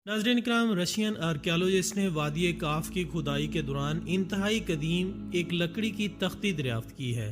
नाज़रीन इकराम, Russian archaeologist ने वादी काफ की खुदाई के दौरान इंतहाई कदीम एक लकड़ी की तख्ती दरियाफ्त की है।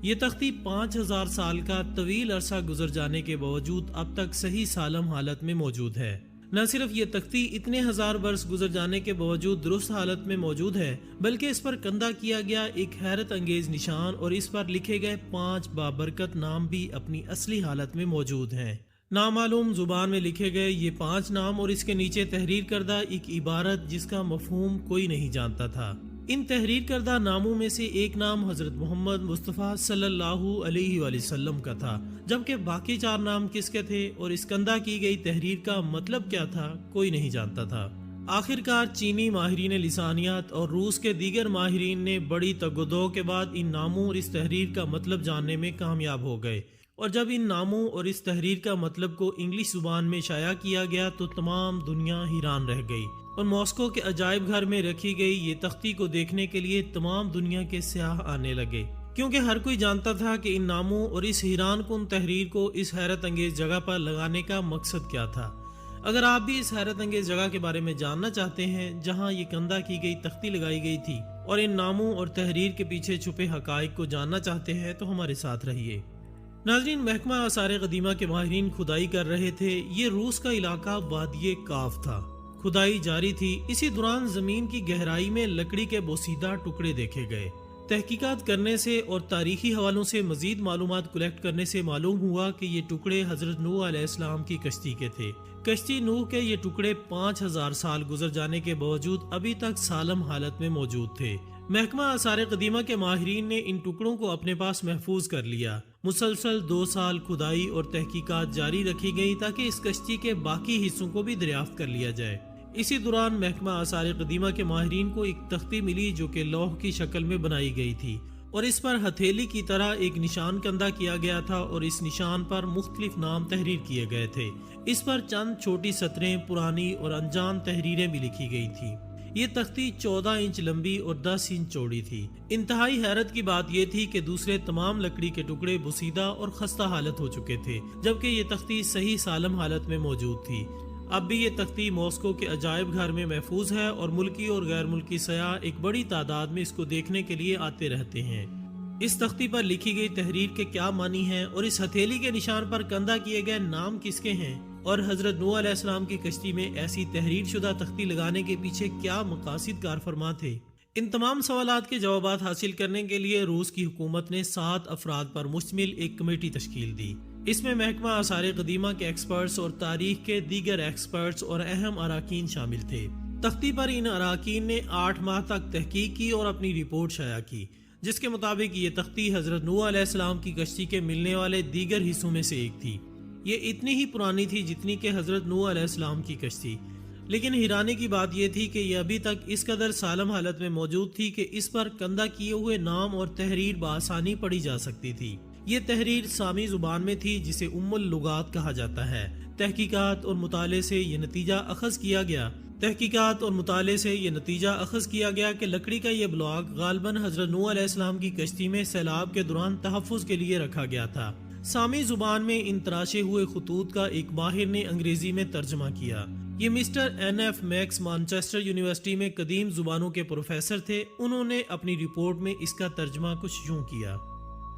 ये तख्ती 5000 साल का तवील अरसा गुजर जाने के बावजूद अब तक सही सालम हालत में मौजूद है। न सिर्फ ये तख्ती इतने हजार वर्ष गुजर जाने के बावजूद दुरुस्त हालत में मौजूद है, बल्कि इस पर कंधा किया गया एक हैरत अंगेज निशान और इस पर लिखे गए 5 बाबरकत नाम भी अपनी असली हालत में मौजूद हैं। नामालूम जुबान में लिखे गए ये 5 नाम और इसके नीचे तहरीर करदा एक इबारत जिसका मफहूम कोई नहीं जानता था। इन तहरीर करदा नामों में से एक नाम हजरत मोहम्मद मुस्तफ़ा सल्लल्लाहु अलैहि वसल्लम का था, जबकि बाकी 4 नाम किसके थे और इस कंधा की गई तहरीर का मतलब क्या था कोई नहीं जानता था। आखिरकार चीनी माहिरीन लिसानियात और रूस के दीगर माहिरीन ने बड़ी तगदो के बाद इन नामों और इस तहरीर का मतलब जानने में कामयाब हो गए, और जब इन नामों और इस तहरीर का मतलब को इंग्लिश जुबान में शाया किया गया तो तमाम दुनिया हैरान रह गई और मॉस्को के अजायब घर में रखी गई ये तख्ती को देखने के लिए तमाम दुनिया के सयाह आने लगे, क्योंकि हर कोई जानता था कि इन नामों और इस हैरान कुन तहरीर को इस हैरत अंगेज जगह पर लगाने का मकसद क्या था। अगर आप भी इस हैरत अंगेज जगह के बारे में जानना चाहते हैं जहाँ ये कंधा की गई तख्ती लगाई गई थी और इन नामों और तहरीर के पीछे छुपे हकाइक को जानना चाहते हैं तो हमारे साथ रहिए। नाज़रीन, महकमा आसार कदीमा के माहिरीन खुदाई कर रहे थे। ये रूस का इलाका वादी काफ था। खुदाई जारी थी। इसी दौरान जमीन की गहराई में लकड़ी के बोसीदा टुकड़े देखे गए। तहकीकात करने से और तारीखी हवालों से मजीद मालूमात कलेक्ट करने से मालूम हुआ कि ये टुकड़े हजरत नूह अलैहिस्सलाम की कश्ती के थे। कश्ती नूह के ये टुकड़े 5000 साल गुजर जाने के बावजूद अभी तक सालम हालत में मौजूद थे। महकमा आसार कदीमा के माहिरीन ने इन टुकड़ों को अपने पास महफूज कर लिया। मुसलसल 2 साल खुदाई और तहकीकात जारी रखी गई ताकि इस कश्ती के बाकी हिस्सों को भी दरियाफ्त कर लिया जाए। इसी दौरान महकमा आसार कदीमा के माहिरीन को एक तख्ती मिली जो कि लौह की शक्ल में बनाई गई थी और इस पर हथेली की तरह एक निशान कंधा किया गया था और इस निशान पर मुख्तलिफ नाम तहरीर किए गए थे। इस पर चंद छोटी सतरें, पुरानी और अनजान तहरीरें भी लिखी गई थी। ये तख्ती 14 इंच लंबी और 10 इंच चौड़ी थी। इंतहाई हैरत की बात यह थी कि दूसरे तमाम लकड़ी के टुकड़े बुसीदा और खस्ता हालत हो चुके थे, जबकि ये तख्ती सही सालम हालत में मौजूद थी। अब भी ये तख्ती मॉस्को के अजायब घर में महफूज है और मुल्की और गैर मुल्की सयाह एक बड़ी तादाद में इसको देखने के लिए आते रहते हैं। इस तख्ती पर लिखी गई तहरीर के क्या मानी है और इस हथेली के निशान पर कंधा किए गए नाम किसके हैं और हजरत नूह अलैहिस्सलाम की कश्ती में ऐसी तहरीर शुदा तख्ती लगाने के पीछे क्या मकासिद कारफरमा थे। इन तमाम सवालात के जवाबात हासिल करने के लिए रूस की हुकूमत ने 7 अफराद पर मुश्तमिल एक कमेटी तश्कील दी। इसमें महकमा आसार कदीमा के एक्सपर्ट्स और तारीख के दीगर एक्सपर्ट्स और अहम अराकीन शामिल थे। तख्ती पर इन अराकीन ने 8 माह तक तहकीक की और अपनी रिपोर्ट शाया की, जिसके मुताबिक ये तख्ती हजरत नूह अलैहिस्सलाम की कश्ती के मिलने वाले दीगर हिस्सों में से एक थी। ये इतनी ही पुरानी थी जितनी कि हजरत नूह अलैहिस्सलाम की कश्ती, लेकिन हैरानी की बात यह थी कि यह अभी तक इस कदर सालम हालत में मौजूद थी कि इस पर कंधा किए हुए नाम और तहरीर बआसानी पढ़ी जा सकती थी। ये तहरीर सामी जुबान में थी जिसे उम्मुल लुगात कहा जाता है। तहकीकात और मुताले से ये नतीजा अखज़ किया गया कि लकड़ी का ये ब्लॉक गालबन हजरत नूह अलैहिस्सलाम की कश्ती में सैलाब के दौरान तहफ़्फ़ुज़ के लिए रखा गया था। सामी जुबान में इन तराशे हुए खतूत का एक माहिर ने अंग्रेजी में तर्जमा किया। ये mister NF max Manchester university में कदीम जुबानों के प्रोफेसर थे। उन्होंने अपनी रिपोर्ट में इसका तर्जमा कुछ यूं किया: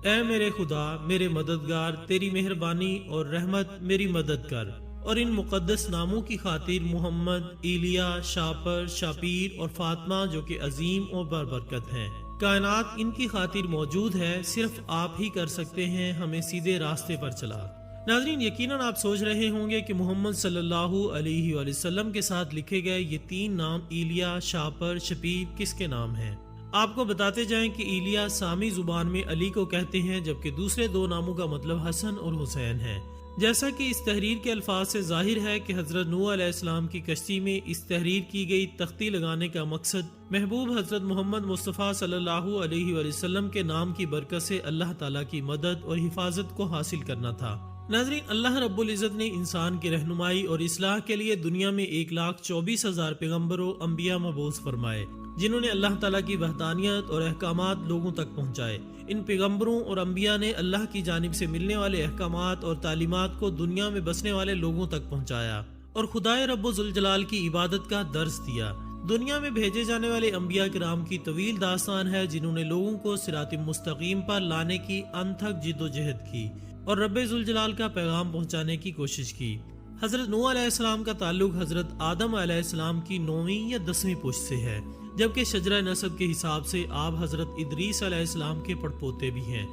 ऐ मेरे खुदा, मेरे मददगार, तेरी मेहरबानी और रहमत मेरी मदद कर और इन मुकद्दस नामों की खातिर मोहम्मद, इलिया, शापर, शापीर और फातिमा जो कि अजीम और बरबरकत हैं। कायनात इनकी खातिर मौजूद है, सिर्फ आप ही कर सकते हैं हमें सीधे रास्ते पर चला। नाज़रीन, यकीनन आप सोच रहे होंगे कि मोहम्मद सल्लल्लाहु अलैहि वसल्लम के साथ लिखे गए ये 3 नाम इलिया, शापर, शपीर किसके नाम हैं। आपको बताते जाएं कि इलिया सामी जुबान में अली को कहते हैं, जबकि दूसरे 2 नामों का मतलब हसन और हुसैन है। जैसा कि इस तहरीर के अल्फाज से जाहिर है कि हजरत नूह अलैहिस्सलाम की कश्ती में इस तहरीर की गई तख्ती लगाने का मकसद महबूब हजरत मोहम्मद मुस्तफ़ा सल्लल्लाहु अलैहि वसल्लम के नाम की बरकत से अल्लाह ताला की मदद और हिफाजत को हासिल करना था। नाज़रीन, अल्लाह रब्बुल इज़्ज़त ने इंसान की रहनुमाई और इस्लाह के लिए दुनिया में 1,24,000 पैगम्बरों अंबिया मबूस फरमाए, जिन्होंने अल्लाह ताला की वहदानियत और अहकामात लोगों तक पहुँचाए। इन पैगम्बरों और अंबिया ने अल्लाह की जानिब से मिलने वाले अहकामात और तालीमात को दुनिया में बसने वाले लोगों तक पहुँचाया اور خدائے رب ذوالجلال کی عبادت کا درس دیا۔ دنیا میں بھیجے جانے والے انبیاء کرام کی طویل داستان ہے جنہوں نے لوگوں کو صراط مستقیم پر لانے کی انتھک جد و جہد کی اور رب ذوالجلال کا پیغام پہنچانے کی کوشش کی۔ حضرت نوح علیہ السلام کا تعلق حضرت آدم علیہ السلام کی 9ویں یا 10ویں پشت سے ہے، جبکہ شجرہ نسب کے حساب سے آپ حضرت ادریس علیہ السلام کے پڑپوتے بھی ہیں۔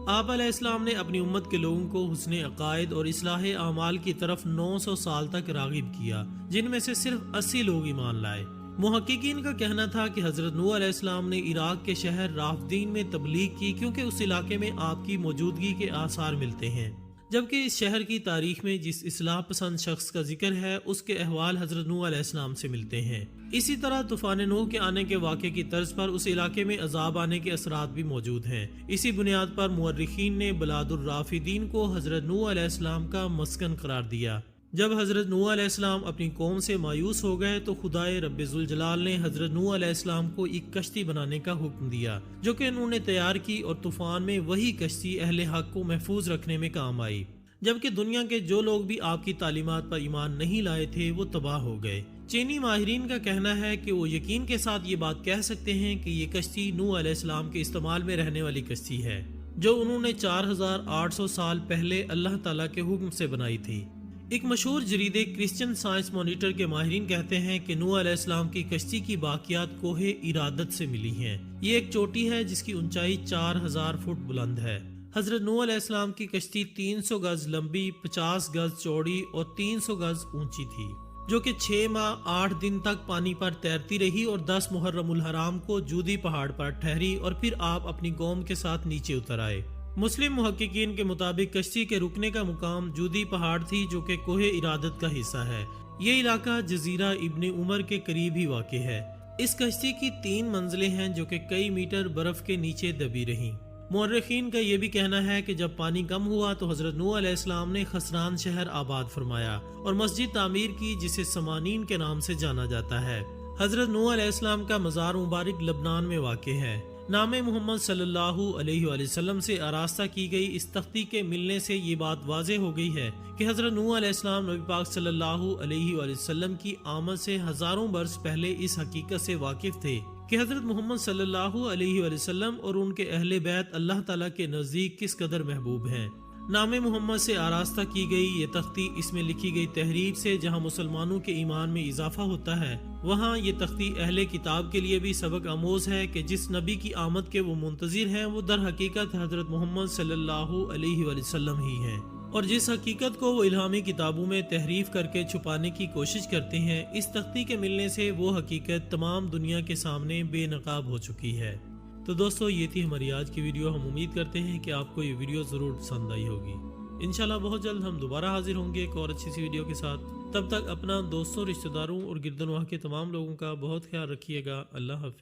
آپ علیہ السلام نے اپنی امت کے لوگوں کو حسن عقائد اور اصلاح اعمال کی طرف 900 سال تک راغب کیا، جن میں سے صرف 80 لوگ ایمان لائے۔ محققین کا کہنا تھا کہ حضرت نوح علیہ السلام نے عراق کے شہر رافدین میں تبلیغ کی کیونکہ اس علاقے میں آپ کی موجودگی کے آثار ملتے ہیں، جبکہ اس شہر کی تاریخ میں جس اصلاح پسند شخص کا ذکر ہے اس کے احوال حضرت نوح علیہ السلام سے ملتے ہیں۔ اسی طرح طوفان نوح کے آنے کے واقعے کی طرز پر اس علاقے میں عذاب آنے کے اثرات بھی موجود ہیں۔ اسی بنیاد پر مورخین نے بلاد الرافدین کو حضرت نوح علیہ السلام کا مسکن قرار دیا۔ جب حضرت نوح علیہ السلام اپنی قوم سے مایوس ہو گئے تو خدائے رب ذوالجلال نے حضرت نوح علیہ السلام کو ایک کشتی بنانے کا حکم دیا، جو کہ انہوں نے تیار کی، اور طوفان میں وہی کشتی اہل حق کو محفوظ رکھنے میں کام آئی، جبکہ دنیا کے جو لوگ بھی آپ کی تعلیمات پر ایمان نہیں لائے تھے وہ تباہ ہو گئے۔ چینی ماہرین کا کہنا ہے کہ وہ یقین کے ساتھ یہ بات کہہ سکتے ہیں کہ یہ کشتی نوح علیہ السلام کے استعمال میں رہنے والی کشتی ہے، جو انہوں نے 4800 سال پہلے اللہ تعالیٰ کے حکم سے بنائی تھی۔ ایک مشہور جریدے کرسچن سائنس مانیٹر کے ماہرین کہتے ہیں کہ نوح علیہ السلام کی کشتی کی باقیات کوہ ارادت سے ملی ہیں۔ یہ ایک چوٹی ہے جس کی اونچائی 4000 فٹ بلند ہے۔ حضرت نوح علیہ السلام کی کشتی 300 گز لمبی، 50 گز چوڑی اور 300 گز اونچی تھی، جو کہ 6 ماہ 8 دن تک پانی پر تیرتی رہی اور 10 محرم الحرام کو جودی پہاڑ پر ٹھہری اور پھر آپ اپنی قوم کے ساتھ نیچے اتر آئے۔ مسلم محققین کے مطابق کشتی کے رکنے کا مقام جودی پہاڑ تھی، جو کہ کوہ ارادت کا حصہ ہے۔ یہ علاقہ جزیرہ ابن عمر کے قریب ہی واقع ہے۔ اس کشتی کی 3 منزلیں ہیں جو کہ کئی میٹر برف کے نیچے دبی رہیں۔ مورخین کا یہ بھی کہنا ہے کہ جب پانی کم ہوا تو حضرت نوح علیہ السلام نے خسران شہر آباد فرمایا اور مسجد تعمیر کی جسے سمانین کے نام سے جانا جاتا ہے۔ حضرت نوح علیہ السلام کا مزار مبارک لبنان میں واقع ہے۔ نام محمد صلی اللہ علیہ وآلہ وسلم سے آراستہ کی گئی اس تختی کے ملنے سے یہ بات واضح ہو گئی ہے کہ حضرت نوح علیہ السلام نبی پاک صلی اللہ علیہ وآلہ وسلم کی آمد سے ہزاروں برس پہلے اس حقیقت سے واقف تھے کہ حضرت محمد صلی اللہ علیہ وآلہ وسلم اور ان کے اہل بیت اللہ تعالیٰ کے نزدیک کس قدر محبوب ہیں۔ نام محمد سے آراستہ کی گئی یہ تختی اس میں لکھی گئی تحریر سے جہاں مسلمانوں کے ایمان میں اضافہ ہوتا ہے، وہاں یہ تختی اہل کتاب کے لیے بھی سبق آموز ہے کہ جس نبی کی آمد کے وہ منتظر ہیں وہ در حقیقت حضرت محمد صلی اللہ علیہ وآلہ وسلم ہی ہیں، اور جس حقیقت کو وہ الہامی کتابوں میں تحریف کر کے چھپانے کی کوشش کرتے ہیں، اس تختی کے ملنے سے وہ حقیقت تمام دنیا کے سامنے بے نقاب ہو چکی ہے۔ تو دوستو، یہ تھی ہماری آج کی ویڈیو۔ ہم امید کرتے ہیں کہ آپ کو یہ ویڈیو ضرور پسند آئی ہوگی۔ انشاءاللہ بہت جلد ہم دوبارہ حاضر ہوں گے ایک اور اچھی سی ویڈیو کے ساتھ۔ تب تک اپنا، دوستوں، رشتہ داروں اور گردنواہ کے تمام لوگوں کا بہت خیال رکھیے گا۔ اللہ حافظ۔